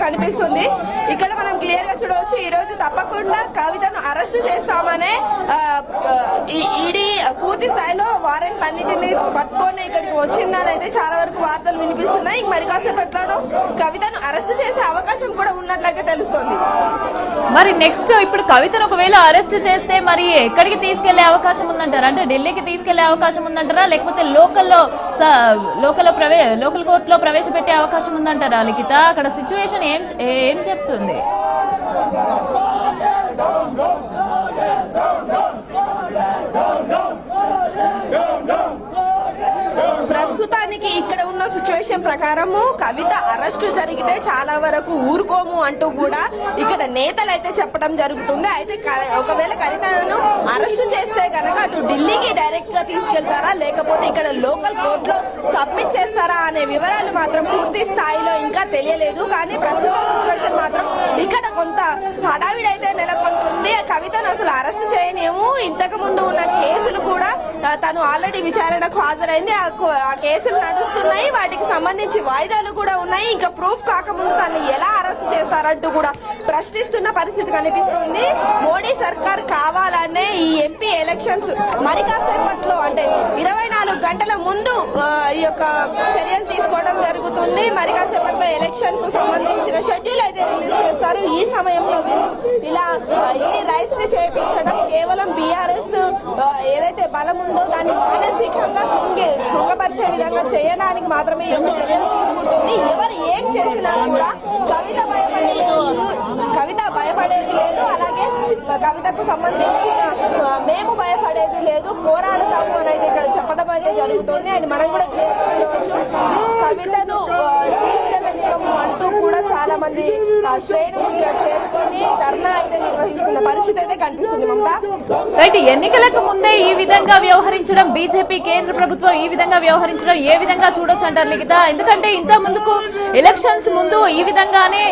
కనిపిస్తుంది. ఇక్కడ మనం క్లియర్ గా చూడవచ్చు ఈ రోజు తప్పకుండా కవితను అరెస్టు చేస్తామనే ఈడీ పూర్తి స్థాయిలో వారెంట్ అన్నిటిని పట్టుకొని ఇక్కడికి వచ్చిందని అయితే చాలా వరకు వార్తలు వినిపిస్తున్నాయి. మరి కాసేపట్లో కవితను అరెస్టు చేసే అవకాశం కూడా ఉన్నట్లయితే తెలుస్తోంది. మరి నెక్స్ట్ ఇప్పుడు కవితను ఒకవేళ అరెస్ట్ చేస్తే మరి ఎక్కడికి తీసుకెళ్లే అవకాశం ఉందంటారా? అంటే ఢిల్లీకి తీసుకెళ్లే అవకాశం ఉందంటారా, లేకపోతే లోకల్ కోర్టులో ప్రవేశపెట్టే అవకాశం ఉందంటారా? లిఖిత, అక్కడ సిచ్యువేషన్ ఏం చెప్తుంది? ప్రస్తుతానికి ఇక్కడ ఉన్న సిచ్యువేషన్ ప్రకారము కవిత అరెస్టు జరిగితే చాలా వరకు ఊరుకోము అంటూ కూడా ఇక్కడ నేతలు అయితే చెప్పడం జరుగుతుంది. అయితే ఒకవేళ కవితను అరెస్టు చేస్తే కనుక అటు ఢిల్లీకి డైరెక్ట్ గా తీసుకెళ్తారా లేకపోతే ఇక్కడ లోకల్ కోర్టులో సబ్మిట్ చేస్తారా అనే వివరాలు మాత్రం పూర్తి స్థాయిలో ఇంకా తెలియలేదు. కానీ ప్రస్తుత సిచ్యువేషన్ మాత్రం ఇక్కడ కొంత హడావిడైతే నెలకొంటుంది. కవితను అసలు అరెస్టు చేయనేమో, ఇంతకు ముందు ఉన్న కేసులు కూడా తను ఆల్రెడీ విచారణకు హాజరైంది. ఆ కేసులు నడుస్తున్నాయి, వాటికి సంబంధించి వాయిదాలు కూడా ఉన్నాయి. ఇంకా ప్రూఫ్ కాకముందు తను ఎలా అరెస్ట్ చేస్తారంటూ కూడా ప్రశ్నిస్తున్న పరిస్థితి కనిపిస్తుంది. మోడీ సర్కార్ కావాలనే ఈ ఎంపీ ఎలక్షన్స్ మరి కాసేపట్లో అంటే 24 గంటల ముందు ఈ యొక్క చర్యలు తీసుకోవడం జరుగుతుంది. మరి కాసేపట్లో ఎలక్షన్ కు సంబంధించిన షెడ్యూల్ అయితే రిలీజ్ చేస్తారు. ఈ సమయంలో వీళ్ళు ఇలా ఈడీ రైట్స్ ని చేయించడం కేవలం బీఆర్ఎస్ ఏదైతే బలం ఉందో దాన్ని మానసికంగా కృంగపరిచే విధంగా చేయడానికి మాత్రమే ఈ యొక్క చర్యలు తీసుకుంటుంది. ఎవరు ఏం చేసినా కూడా కవిత భయపడేది లేదు, అలాగే కవితకు సంబంధించిన మేము భయపడేది లేదు, పోరాడతాము అని అయితే ఇక్కడ చెప్పడం అయితే జరుగుతుంది. అండ్ మనం కూడా క్లియర్ చూడవచ్చు కవితను తీసుకెళ్ళనివ్వము అంటూ కూడా చాలా మంది శ్రేణులు ఇక్కడ చేరుకొని ధర్నా అయితే నిర్వహిస్తున్న పరిస్థితి అయితే కనిపిస్తుంది. మమతా, రైట్, ఎన్నికలకు ముందే ఈ విధంగా వ్యవహరించడం, బీజేపీ కేంద్ర ప్రభుత్వం ఈ విధంగా వ్యవహరించడం ఏ విధంగా చూడొచ్చు అంటారు లిఖిత? ఎందుకంటే ఇంత ముందుకు ఎలక్షన్స్ ముందు ఈ విధంగానే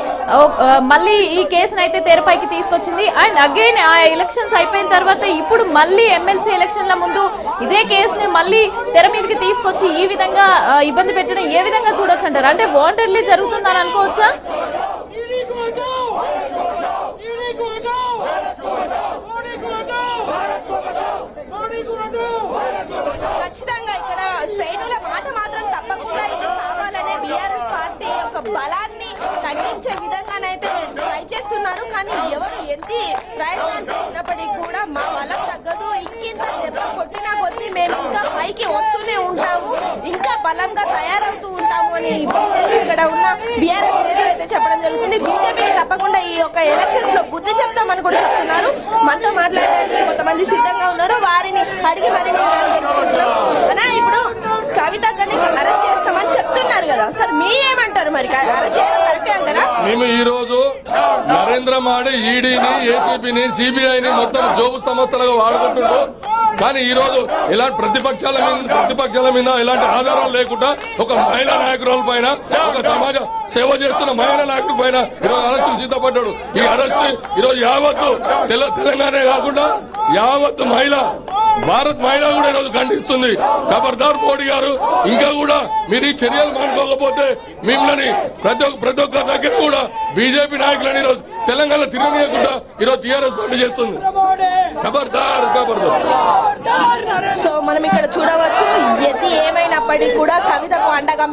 మళ్ళీ ఈ కేసును అయితే తెరపైకి తీసుకొచ్చింది. అండ్ అగైన్ ఆ ఎలక్షన్స్ అయిపోయిన తర్వాత ఇప్పుడు మళ్ళీ ఎమ్మెల్సీ ఎలక్షన్ల ముందు ఇదే కేసుని మళ్ళీ తెర మీదకి తీసుకొచ్చి ఈ విధంగా ఇబ్బంది పెట్టడం ఏ విధంగా చూడొచ్చు అంటారు? అంటే వాంటెడ్లీ జరుగుతుందని అనుకోవచ్చా? ఖచ్చితంగా ఇక్కడ శ్రేణుల మాట మాత్రం తప్పకుండా ఇది కావాలనే బీఆర్ఎస్ పార్టీ యొక్క బలాన్ని తగ్గించే విధంగానైతే ట్రై చేస్తున్నారు. కానీ ఎవరు ఎంత ప్రయత్నం చేసినప్పటికీ కూడా మా బలం తగ్గదు, ఇంకింత దెబ్బ కొట్టినా కొద్దీ మేము ఇంకా పైకి వస్తూనే ఉంటాము, ఇంకా బలంగా తయారవుతూ ఉంటాము అని ఇక్కడ ఉన్న బీఆర్ఎస్ నేతలు అయితే చెప్పడం జరుగుతుంది. బీజేపీకి తప్పకుండా ఈ యొక్క ఎలక్షన్స్ లో బుద్ధి చెప్తామని కూడా చెప్తున్నారు. మనతో మాట్లాడడానికి కొంతమంది సిద్ధంగా ఉన్నారు, వారిని అడిగి మరీ వివరాలు తెలుసుకుంటున్నాం. ఇప్పుడు కవిత అరెస్ట్ చేస్తామని చెప్తున్నారు కదా సార్, మీరేమంటారు? మరి అరెస్ట్ చేయడం కరెక్టే అంటారా? మేము ఈ రోజు నరేంద్ర మోడీ ఈడీని, ఏసీబీని, సిబిఐని మొత్తం జోబు సంస్థలుగా వాడుకుంటున్నారు. కానీ ఈ రోజు ఇలాంటి ప్రతిపక్షాల మీద ఇలాంటి ఆధారాలు లేకుండా ఒక మహిళా నాయకురాల పైన, ఒక సమాజ సేవ చేస్తున్న మహిళా నాయకుల పైన ఈరోజు అరెస్టు సిద్ధపడ్డాడు. ఈ అరెస్ట్ ఈరోజు యావత్తు తెలంగాణ కాకుండా యావత్తు భారత్ మహిళ కూడా ఈరోజు ఖండిస్తుంది. ఖబర్దార్ మోడీ గారు, ఇంకా కూడా మీరు ఈ చర్యలు మానుకోకపోతే మిమ్మల్ని ప్రతి ఒక్క దగ్గర కూడా బీజేపీ నాయకులని ఈరోజు తెలంగాణ తిరగనీయకుండా ఈరోజు టీఆర్ఎస్ పార్టీ చేస్తుంది. ఖబర్దార్. సో మనం ఇక్కడ చూడవచ్చు, ఏది ఏమైనప్పటికీ కూడా కవితకు అండగా